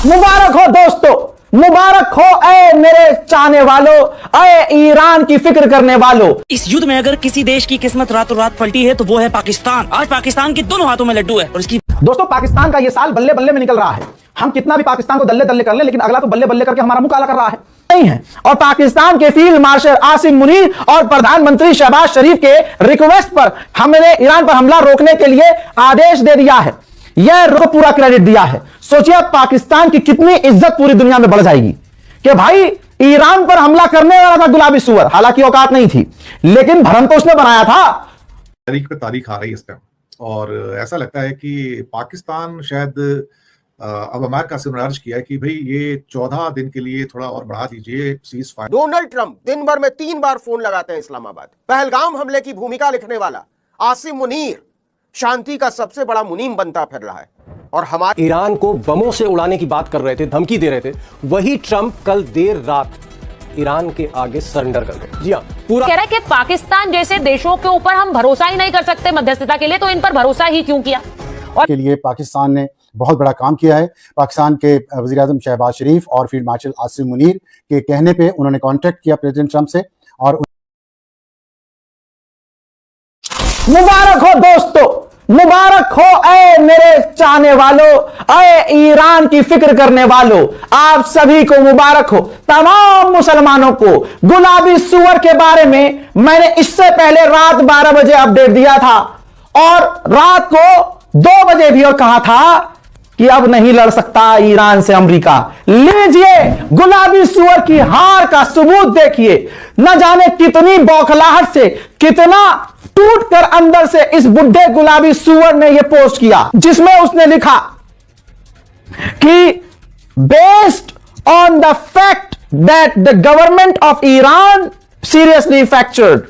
मुबारक हो दोस्तों, मुबारक हो ऐ मेरे चाहने वालों, ऐ ईरान की फिक्र करने वालों। इस युद्ध में अगर किसी देश की किस्मत रातों रात पलटी है तो वो है पाकिस्तान। आज पाकिस्तान के दोनों हाथों में लड्डू है और इसकी दोस्तों पाकिस्तान का ये साल बल्ले बल्ले में निकल रहा है। हम कितना भी पाकिस्तान को दल्ले दल्ले कर ले, लेकिन अगला तो बल्ले बल्ले करके हमारा मुंह काला कर रहा है नहीं है। और पाकिस्तान के फील्ड मार्शल आसिम मुनीर और प्रधानमंत्री शहबाज शरीफ के रिक्वेस्ट पर हमने ईरान पर हमला रोकने के लिए आदेश दे दिया है। यह पूरा क्रेडिट दिया है। सोचिए पाकिस्तान की कितनी इज्जत पूरी दुनिया में बढ़ जाएगी कि भाई ईरान पर हमला करने वाला था गुलाबी सुअर, हालांकि औकात नहीं थी, लेकिन भरम तो उसने बनाया था। तारीख पे तारीख आ रही है इस टाइम, और ऐसा लगता है कि पाकिस्तान शायद अब अमेरिका से गुजारिश किया है कि भाई ये 14 दिन के लिए थोड़ा और बढ़ा दीजिए सीज फायर। डोनाल्ड ट्रंप दिन भर में 3 बार फोन लगाते हैं इस्लामाबाद। पहलगाम हमले की भूमिका लिखने वाला आसिम मुनीर शांति का सबसे बड़ा मुनीम बनता फिर रहा है, और हमारे ईरान को बमों से उड़ाने की बात कर रहे थे, धमकी दे रहे थे, वही ट्रंप कल देर रात ईरान के आगे सरेंडर कर गए। जी हाँ, पूरा कह रहा है कि पाकिस्तान जैसे देशों के ऊपर हम भरोसा ही नहीं कर सकते मध्यस्थता के लिए, तो इन पर भरोसा ही क्यों किया। और के लिए पाकिस्तान ने बहुत बड़ा काम किया है। पाकिस्तान के वज़ीर-ए-आज़म शहबाज शरीफ और फील्ड मार्शल आसिम मुनीर के कहने पे उन्होंने कांटेक्ट किया प्रेसिडेंट ट्रंप से। और मुबारक हो दोस्तों, मुबारक हो ऐ मेरे चाहने वालों, ऐ ईरान की फिक्र करने वालों, आप सभी को मुबारक हो। तमाम मुसलमानों को गुलाबी सुअर के बारे में मैंने इससे पहले रात 12 बजे अपडेट दिया था, और रात को 2 बजे भी और कहा था कि अब नहीं लड़ सकता ईरान से अमेरिका। लीजिए गुलाबी सुअर की हार का सबूत देखिए। न जाने कितनी बौखलाहट से, कितना टूटकर अंदर से इस बुढ़े गुलाबी सुअर ने यह पोस्ट किया, जिसमें उसने लिखा कि based on the fact that the government of Iran seriously fractured,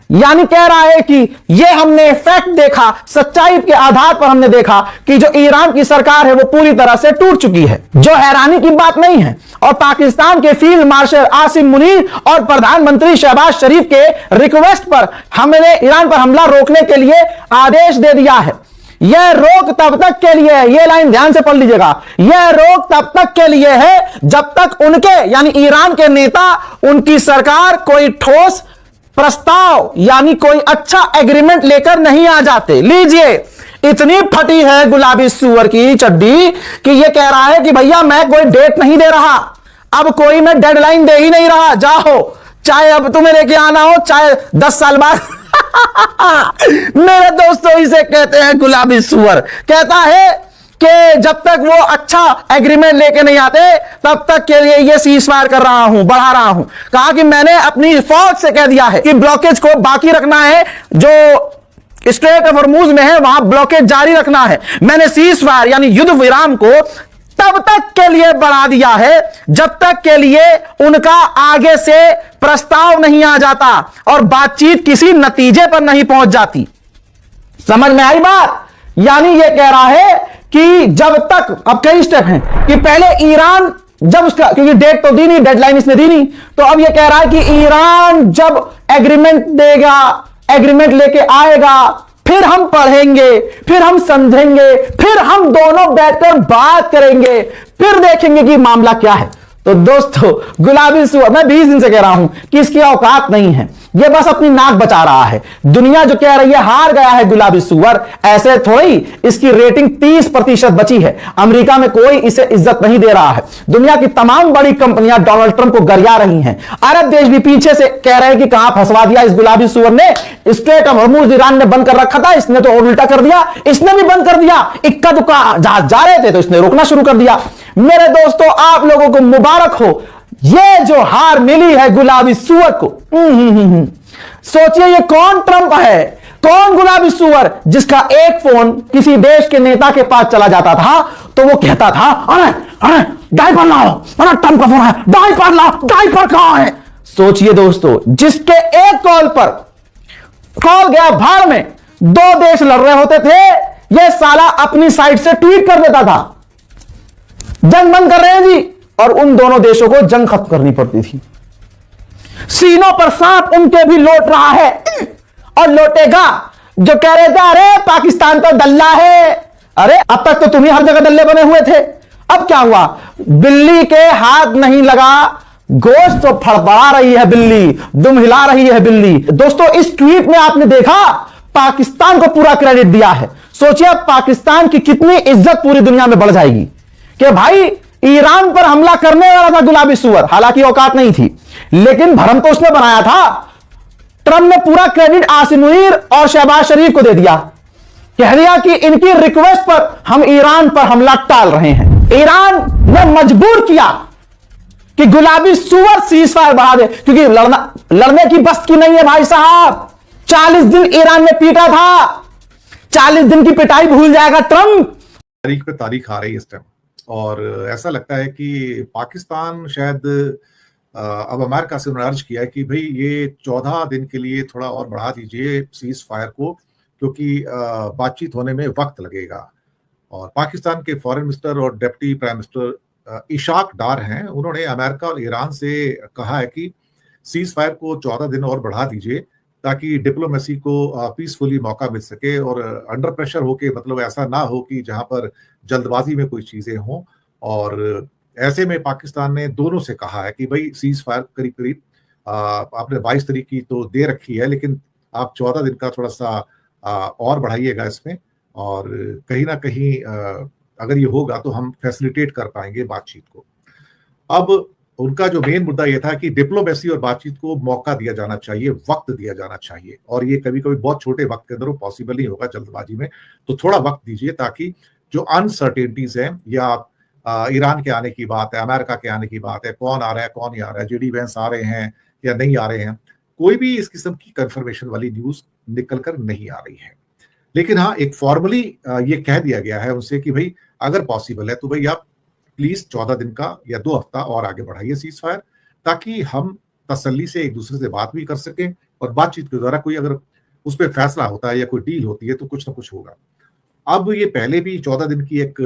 यानी कह रहा है कि यह हमने फैक्ट देखा, सच्चाई के आधार पर हमने देखा कि जो ईरान की सरकार है वो पूरी तरह से टूट चुकी है, जो हैरानी की बात नहीं है। और पाकिस्तान के फील्ड मार्शल आसिम मुनीर और प्रधानमंत्री शहबाज शरीफ के रिक्वेस्ट पर हमने ईरान पर हमला रोकने के लिए आदेश दे दिया है। यह रोक तब तक के लिए है, यह लाइन ध्यान से पढ़ लीजिएगा, यह रोक तब तक के लिए है जब तक उनके यानी ईरान के नेता, उनकी सरकार कोई ठोस प्रस्ताव यानी कोई अच्छा एग्रीमेंट लेकर नहीं आ जाते। लीजिए, इतनी फटी है गुलाबी सुअर की चड्डी कि यह कह रहा है कि भैया मैं कोई डेट नहीं दे रहा, अब कोई मैं डेडलाइन दे ही नहीं रहा, जाओ चाहे अब तुम्हें लेके आना हो चाहे 10 साल बाद। मेरे दोस्तों इसे कहते हैं गुलाबी सुअर। कहता है कि जब तक वो अच्छा एग्रीमेंट लेके नहीं आते तब तक के लिए ये सीज फायर कर रहा हूं, बढ़ा रहा हूं। कहा कि मैंने अपनी फौज से कह दिया है कि ब्लॉकेज को बाकी रखना है, जो स्ट्रेट ऑफ हॉर्मुज में है वहां ब्लॉकेज जारी रखना है। मैंने सीज फायर यानी युद्ध विराम को तब तक के लिए बढ़ा दिया है जब तक के लिए उनका आगे से प्रस्ताव नहीं आ जाता और बातचीत किसी नतीजे पर नहीं पहुंच जाती। समझ में आई बात? यानी यह कह रहा है कि जब तक, अब कई स्टेप हैं कि पहले ईरान जब उसका, क्योंकि डेट तो दी नहीं, डेडलाइन इसने दी नहीं, तो अब यह कह रहा है कि ईरान जब एग्रीमेंट देगा, एग्रीमेंट लेके आएगा, फिर हम पढ़ेंगे, फिर हम समझेंगे, फिर हम दोनों बैठकर बात करेंगे, फिर देखेंगे कि मामला क्या है। तो दोस्तों गुलाबी सुअर, मैं 20 दिन से कह रहा हूं कि इसकी औकात नहीं है, यह बस अपनी नाक बचा रहा है। दुनिया जो कह रही है हार गया है गुलाबी सुअर, ऐसे थोड़ी, इसकी रेटिंग 30% बची है। अमेरिका में कोई इसे इज्जत नहीं दे रहा है। दुनिया की तमाम बड़ी कंपनियां डोनाल्ड ट्रंप को गरिया रही हैं। अरब देश भी पीछे से कह रहे हैं कि कहां फंसवा दिया इस गुलाबी सुअर ने। स्ट्रेट ऑफ हॉर्मुज ईरान ने बंद कर रखा था, इसने तो और उल्टा कर दिया, इसने भी बंद कर दिया। इक्का दुक्का जहाज जा रहे थे तो इसने रोकना शुरू कर दिया। मेरे दोस्तों आप लोगों को मुबारक हो, ये जो हार मिली है गुलाबी सुअर को। सोचिए ये कौन ट्रंप है, कौन गुलाबी सुअर, जिसका एक फोन किसी देश के नेता के पास चला जाता था तो वो कहता था अरे अरे डायपर लाओ, अरे ट्रंप का फोन है, डायपर लाओ, डायपर कहां है। सोचिए दोस्तों, जिसके एक कॉल पर कॉल गया भाड़ में, 2 देश लड़ रहे होते थे, यह साला अपनी साइड से ट्वीट कर देता था जंग बंद कर रहे हैं जी, और उन दोनों देशों को जंग खत्म करनी पड़ती थी। सीनों पर सांप उनके भी लौट रहा है और लौटेगा। जो कह रहे थे अरे पाकिस्तान तो दल्ला है, अरे अब तक तो तुम ही हर जगह दल्ले बने हुए थे, अब क्या हुआ? बिल्ली के हाथ नहीं लगा, गोश्त तो फड़फड़ा रही है बिल्ली, दुम हिला रही है बिल्ली। दोस्तों, इस ट्वीट में आपने देखा पाकिस्तान को पूरा क्रेडिट दिया है। सोचिए पाकिस्तान की कितनी इज्जत पूरी दुनिया में बढ़ जाएगी कि भाई ईरान पर हमला करने वाला था गुलाबी सुअर, हालांकि औकात नहीं थी, लेकिन भरम तो उसने बनाया था। ट्रंप ने पूरा क्रेडिट आसिम मुनीर और शहबाज शरीफ को दे दिया, कह दिया कि इनकी रिक्वेस्ट पर हम ईरान पर हमला टाल रहे हैं। ईरान ने मजबूर किया कि गुलाबी सुअर सीज़फायर बढ़ा दे, क्योंकि लड़ने की बस की नहीं है भाई साहब। 40 दिन ईरान ने पीटा था, 40 दिन की पिटाई भूल जाएगा ट्रंप। तारीख पे तारीख आ रही है इस टाइम, और ऐसा लगता है कि पाकिस्तान शायद अब अमेरिका से उन्होंने अर्ज किया है कि भाई ये 14 दिन के लिए थोड़ा और बढ़ा दीजिए सीज फायर को, क्योंकि बातचीत होने में वक्त लगेगा। और पाकिस्तान के फॉरेन मिनिस्टर और डिप्टी प्राइम मिनिस्टर इशाक डार हैं, उन्होंने अमेरिका और ईरान से कहा है कि सीज फायर को 14 दिन और बढ़ा दीजिए ताकि डिप्लोमेसी को पीसफुली मौका मिल सके और अंडर प्रेशर होके, मतलब ऐसा ना हो कि जहां पर जल्दबाजी में कोई चीजें हों। और ऐसे में पाकिस्तान ने दोनों से कहा है कि भाई सीज फायर करीब करीब आपने 22 तारीख की तो दे रखी है, लेकिन आप 14 दिन का थोड़ा सा और बढ़ाइएगा इसमें, और कहीं ना कहीं अगर ये होगा तो हम फैसिलिटेट कर पाएंगे बातचीत को। अब उनका जो मेन मुद्दा ये था कि डिप्लोमेसी और बातचीत को मौका दिया जाना चाहिए, वक्त दिया जाना चाहिए, और ये कभी कभी बहुत छोटे वक्त के अंदर वो पॉसिबल नहीं होगा जल्दबाजी में, तो थोड़ा वक्त दीजिए ताकि जो अनसर्टेनिटीज हैं, या ईरान के आने की बात है, अमेरिका के आने की बात है, कौन आ रहा है कौन नहीं आ रहा है, जेडी वेंस आ रहे हैं या नहीं आ रहे हैं, कोई भी इस किस्म की कंफर्मेशन वाली न्यूज निकल कर नहीं आ रही है। लेकिन हाँ, एक फॉर्मली ये कह दिया गया है उनसे कि भाई अगर पॉसिबल है तो भाई आप प्लीज 14 दिन का या 2 हफ्ता और आगे बढ़ाइए सीज फायर, ताकि हम तसल्ली से एक दूसरे से बात भी कर सकें, और बातचीत के द्वारा कोई अगर उस पर फैसला होता है या कोई डील होती है तो कुछ ना कुछ होगा। अब ये पहले भी 14 दिन की एक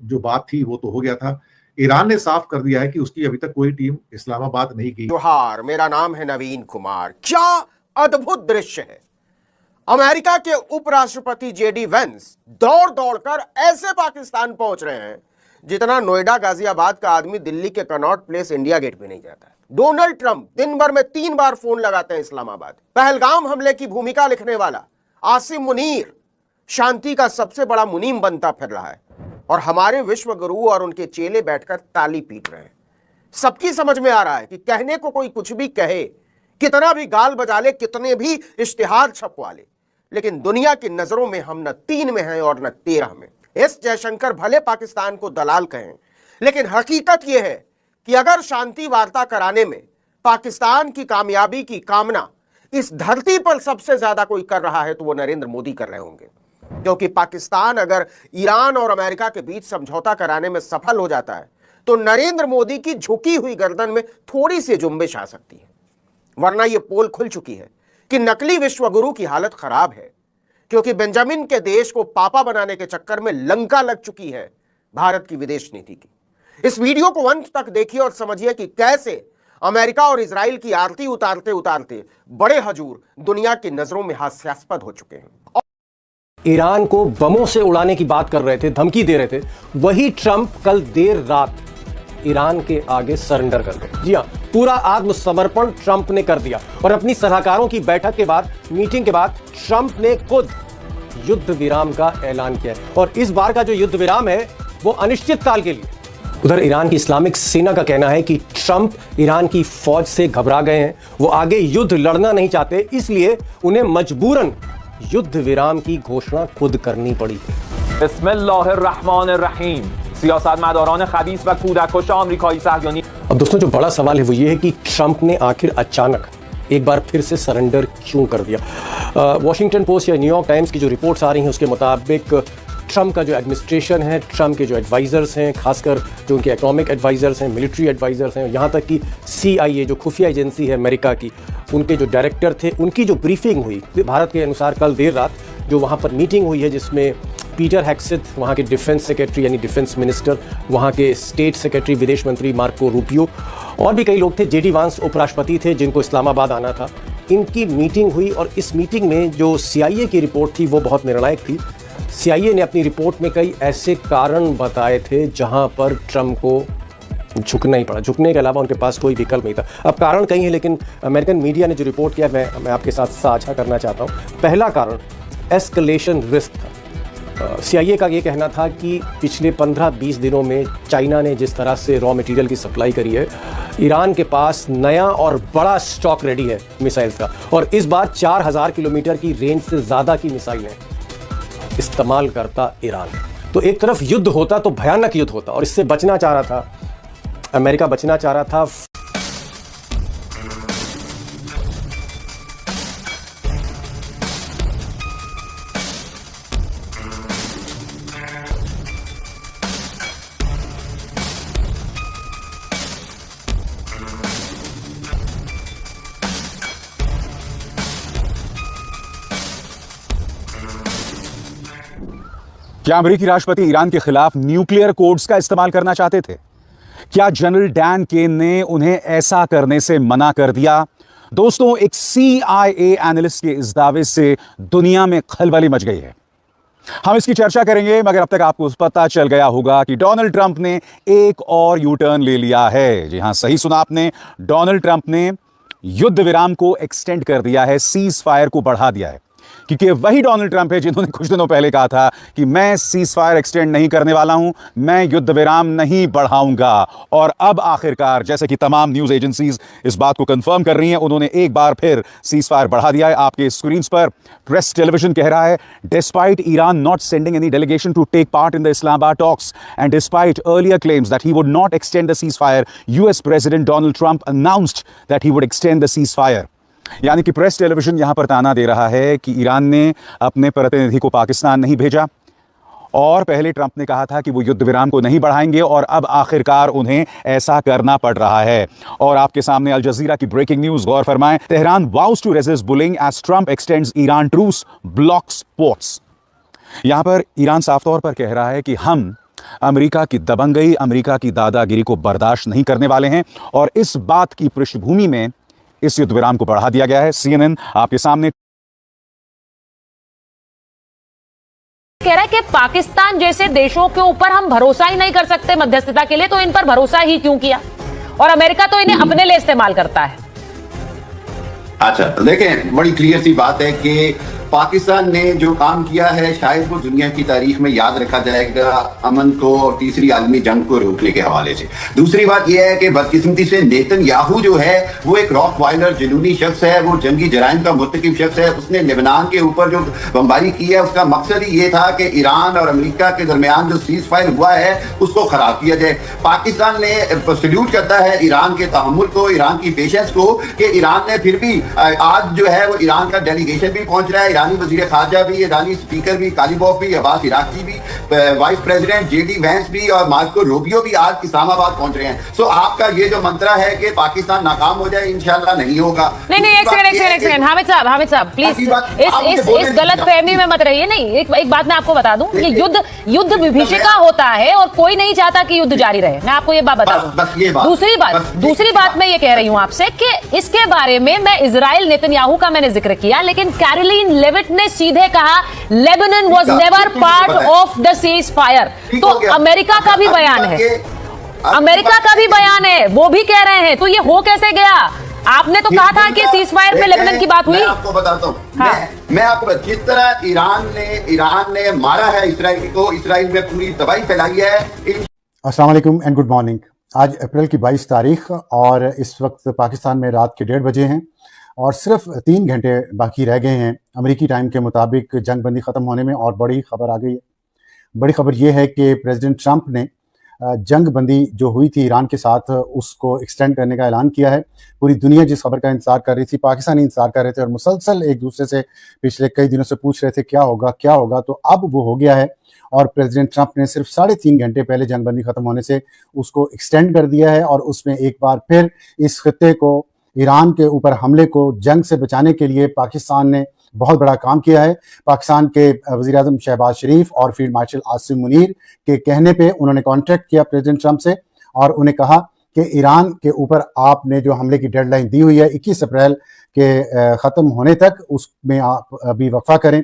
जो बात थी वो तो हो गया था। ईरान ने साफ कर दिया है कि उसकी अभी तक कोई टीम इस्लामाबाद नहीं गई। जोहार, मेरा नाम है नवीन कुमार। क्या अद्भुत दृश्य है। अमेरिका के उपराष्ट्रपति जेडी वेंस दौड़ दौड़कर ऐसे पाकिस्तान पहुंच रहे हैं जितना नोएडा गाजियाबाद का आदमी दिल्ली के कनॉट प्लेस इंडिया गेट पे नहीं जाता है। डोनाल्ड ट्रंप दिन भर में 3 बार फोन लगाते हैं इस्लामाबाद। पहलगाम हमले की भूमिका लिखने वाला आसिम मुनीर शांति का सबसे बड़ा मुनीम बनता फिर रहा है, और हमारे विश्व गुरु और उनके चेले बैठकर ताली पीट रहे हैं। सबकी समझ में आ रहा है कि कहने को कोई कुछ भी कहे, कितना भी गाल बजा ले, कितने भी इश्तिहार छपवा ले, लेकिन दुनिया की नजरों में हम न 3 में हैं और न 13 में। एस जयशंकर भले पाकिस्तान को दलाल कहें, लेकिन हकीकत यह है कि अगर शांति वार्ता कराने में पाकिस्तान की कामयाबी की कामना इस धरती पर सबसे ज्यादा कोई कर रहा है तो वो नरेंद्र मोदी कर रहे होंगे, क्योंकि पाकिस्तान अगर ईरान और अमेरिका के बीच समझौता कराने में सफल हो जाता है तो नरेंद्र मोदी की झुकी हुई गर्दन में थोड़ी सी जुम्बिश आ सकती है, वरना यह पोल खुल चुकी है कि नकली विश्वगुरु की हालत खराब है, क्योंकि बेंजामिन के देश को पापा बनाने के चक्कर में लंका लग चुकी है भारत की विदेश नीति की। इस वीडियो को अंत तक देखिए और समझिए कि कैसे अमेरिका और इजराइल की आरती उतारते उतारते बड़े हजूर दुनिया की नजरों में हास्यास्पद हो चुके हैं। ईरान को बमों से उड़ाने की बात कर रहे थे, धमकी दे रहे थे, वही ट्रंप कल देर रात ईरान के आगे सरेंडर कर गए। जी हां, पूरा आत्मसमर्पण ट्रंप ने कर दिया, और अपनी सलाहकारों की बैठक के बाद, मीटिंग के बाद ट्रंप ने खुद युद्ध विराम का ऐलान किया है, और इस बार का जो युद्ध विराम है वो अनिश्चित काल के लिए। उधर ईरान की इस्लामिक सेना का कहना है कि ट्रंप ईरान की फौज से घबरा गए हैं, वो आगे युद्ध लड़ना नहीं चाहते, इसलिए उन्हें मजबूरन युद्ध विराम की घोषणा खुद करनी पड़ी। बिस्मिल्लाहिर्रहमानिर्रहीम। सियासतमदारान खबीस व कूदकुश अमेरिकी सहयोनी। अब दोस्तों, जो बड़ा सवाल है वो ये है कि ट्रंप ने आखिर अचानक एक बार फिर से सरेंडर क्यों कर दिया। वॉशिंगटन पोस्ट या न्यूयॉर्क टाइम्स की जो रिपोर्ट्स आ रही हैं उसके मुताबिक ट्रंप का जो एडमिनिस्ट्रेशन है, ट्रंप के जो एडवाइज़र्स हैं, खासकर जो उनके इकोनॉमिक एडवाइज़र्स हैं, मिलिट्री एडवाइज़र्स हैं, यहाँ तक कि CIA जो खुफिया एजेंसी है अमेरिका की, उनके जो डायरेक्टर थे, उनकी जो ब्रीफिंग हुई भारत के अनुसार कल देर रात जो वहाँ पर मीटिंग हुई है, जिसमें पीटर हेक्सेथ वहाँ के डिफेंस सेक्रेटरी यानी डिफेंस मिनिस्टर, वहाँ के स्टेट सेक्रेटरी विदेश मंत्री मार्को रूबियो और भी कई लोग थे, जेडी वांस उपराष्ट्रपति थे जिनको इस्लामाबाद आना था, इनकी मीटिंग हुई। और इस मीटिंग में जो CIA की रिपोर्ट थी वो बहुत निर्णायक थी। CIA ने अपनी रिपोर्ट में कई ऐसे कारण बताए थे जहां पर ट्रंप को झुकना ही पड़ा। झुकने के अलावा उनके पास कोई विकल्प नहीं था। अब कारण कई हैं, लेकिन अमेरिकन मीडिया ने जो रिपोर्ट किया मैं आपके साथ साझा करना चाहता हूँ। पहला कारण एस्केलेशन रिस्क था। CIA का ये कहना था कि पिछले 15-20 दिनों में चाइना ने जिस तरह से रॉ मटेरियल की सप्लाई करी है, ईरान के पास नया और बड़ा स्टॉक रेडी है मिसाइल्स का, और इस बार 4000 किलोमीटर की रेंज से ज़्यादा की मिसाइलें इस्तेमाल करता ईरान। तो एक तरफ युद्ध होता तो भयानक युद्ध होता, और इससे बचना चाह रहा था अमेरिका, बचना चाह रहा था। क्या अमेरिकी राष्ट्रपति ईरान के खिलाफ न्यूक्लियर कोड्स का इस्तेमाल करना चाहते थे? क्या जनरल डैन केन ने उन्हें ऐसा करने से मना कर दिया? दोस्तों, एक CIA एनालिस्ट के इस दावे से दुनिया में खलबली मच गई है। हम इसकी चर्चा करेंगे, मगर अब तक आपको पता चल गया होगा कि डोनाल्ड ट्रंप ने एक और यू टर्न ले लिया है। जी हां, सही सुना आपने, डोनाल्ड ट्रंप ने युद्ध विराम को एक्सटेंड कर दिया है, सीज फायर को बढ़ा दिया है, क्योंकि वही डोनाल्ड ट्रंप है जिन्होंने कुछ दिनों पहले कहा था कि मैं सीज फायर एक्सटेंड नहीं करने वाला हूं, मैं युद्ध विराम नहीं बढ़ाऊंगा। और अब आखिरकार, जैसे कि तमाम न्यूज एजेंसीज इस बात को कंफर्म कर रही हैं, उन्होंने एक बार फिर सीज फायर बढ़ा दिया है। आपके स्क्रीन पर प्रेस टेलीविजन कह रहा है, despite Iran not sending any delegation to take part in the Islamabad talks and despite earlier claims that he would not extend the ceasefire, US president Donald Trump announced that he would extend the ceasefire. यानी कि press television यहां पर ताना दे रहा है कि Iran ने अपने प्रतिनिधि को पाकिस्तान नहीं भेजा, और पहले ट्रंप ने कहा था कि वो युद्ध विराम को नहीं बढ़ाएंगे, और अब आखिरकार उन्हें ऐसा करना पड़ रहा है। और आपके सामने अल जजीरा की ब्रेकिंग न्यूज, गौर फरमाएं, Tehran vows to resist bullying as Trump extends Iran truce blocks ports. यहां पर ईरान साफ तौर पर कह रहा है कि हम अमेरिका की दबंगई, अमेरिका की दादागिरी को बर्दाश्त नहीं करने वाले हैं, और इस बात की पृष्ठभूमि में इस युद्ध विराम को बढ़ा दिया गया है। CNN आपके सामने कह रहा है कि पाकिस्तान जैसे देशों के ऊपर हम भरोसा ही नहीं कर सकते मध्यस्थता के लिए, तो इन पर भरोसा ही क्यों किया, और अमेरिका तो इन्हें अपने लिए इस्तेमाल करता है। अच्छा, तो देखें, बड़ी क्लियर सी बात है कि पाकिस्तान ने जो काम किया है शायद वो दुनिया की तारीख में याद रखा जाएगा, अमन को और तीसरी आलमी जंग को रोकने के हवाले से। दूसरी बात यह है कि बदकिस्मती से नेतन्याहू जो है वो एक रॉकवाइलर जुनूनी शख्स है, वो जंगी जराइम का मुर्तकिब शख्स है। उसने लेबनान के ऊपर जो बमबारी की है उसका मकसद ही ये था कि ईरान और अमेरिका के दरमियान जो सीज फायर हुआ है उसको खराब किया जाए। पाकिस्तान ने सल्यूट करता है ईरान के तहम्मुल को, ईरान की पेशेंस को, कि ईरान ने फिर भी आज जो है वो ईरान का डेलीगेशन भी पहुंच रहा है, ईरानी वजीर खारजा भी, ईरानी स्पीकर भी कालिबोफ भी, अब्बास इराकी भी, वाइस प्रेसिडेंट JD वैंस भी और मार्को रूबियो भी आज इस्लामाबाद पहुंच रहे हैं। सो आपका ये जो मंत्रा है कि पाकिस्तान नाकाम हो जाए, इंशाल्लाह नहीं होगा। नहीं, एक सेकंड हामिद साहब प्लीज इस गलत फहमी में मत रहिए। नहीं, एक बात मैं आपको बता दूं, ये युद्ध विभीषिका होता है और कोई नहीं चाहता कि युद्ध जारी रहे। मैं आपको ये बात बता दूं। दूसरी बात मैं ये कह रही हूं आपसे कि इसके बारे में मैं इजराइल नेतन्याहू का मैंने जिक्र किया, लेकिन कैरोलिन लेविट ने सीधे कहा Lebanon was never part of the cease fire. तो अमेरिका का भी बयान है, अमेरिका का भी बयान है, वो भी कह रहे हैं, तो ये हो कैसे गया? आपने तो कहा था कि सीज फायर में लेबनान की बात हुई। मैं आपको बताता हूँ, हाँ। मैं आपको जिस तरह ईरान ने मारा है इसराइल को, इसराइल में पूरी तबाही फैलाई है। अस्सलाम वालेकुम एंड गुड मॉर्निंग। आज अप्रैल की 22 तारीख और इस वक्त पाकिस्तान में रात के 1:30 बजे हैं और सिर्फ 3 घंटे बाकी रह गए हैं अमेरिकी टाइम के मुताबिक जंगबंदी ख़त्म होने में। और बड़ी खबर आ गई है। बड़ी खबर यह है कि प्रेसिडेंट ट्रंप ने जंगबंदी जो हुई थी ईरान के साथ उसको एक्सटेंड करने का ऐलान किया है। पूरी दुनिया जिस खबर का इंतजार कर रही थी, पाकिस्तानी इंतजार कर रहे थे और मुसलसल एक दूसरे से पिछले कई दिनों से पूछ रहे थे क्या होगा, तो अब वो हो गया है। और प्रेसिडेंट ट्रंप ने सिर्फ 3.5 घंटे पहले जंगबंदी ख़त्म होने से उसको एक्सटेंड कर दिया है और उसमें एक बार फिर इस खित्ते को, ईरान के ऊपर हमले को जंग से बचाने के लिए पाकिस्तान ने बहुत बड़ा काम किया है। पाकिस्तान के वज़ीर-ए-आज़म शहबाज शरीफ और फील्ड मार्शल आसिम मुनीर के कहने पे उन्होंने कॉन्ट्रैक्ट किया प्रेसिडेंट ट्रंप से और उन्हें कहा कि ईरान के ऊपर आपने जो हमले की डेडलाइन दी हुई है 21 अप्रैल के ख़त्म होने तक, उसमें आप अभी वक्फा करें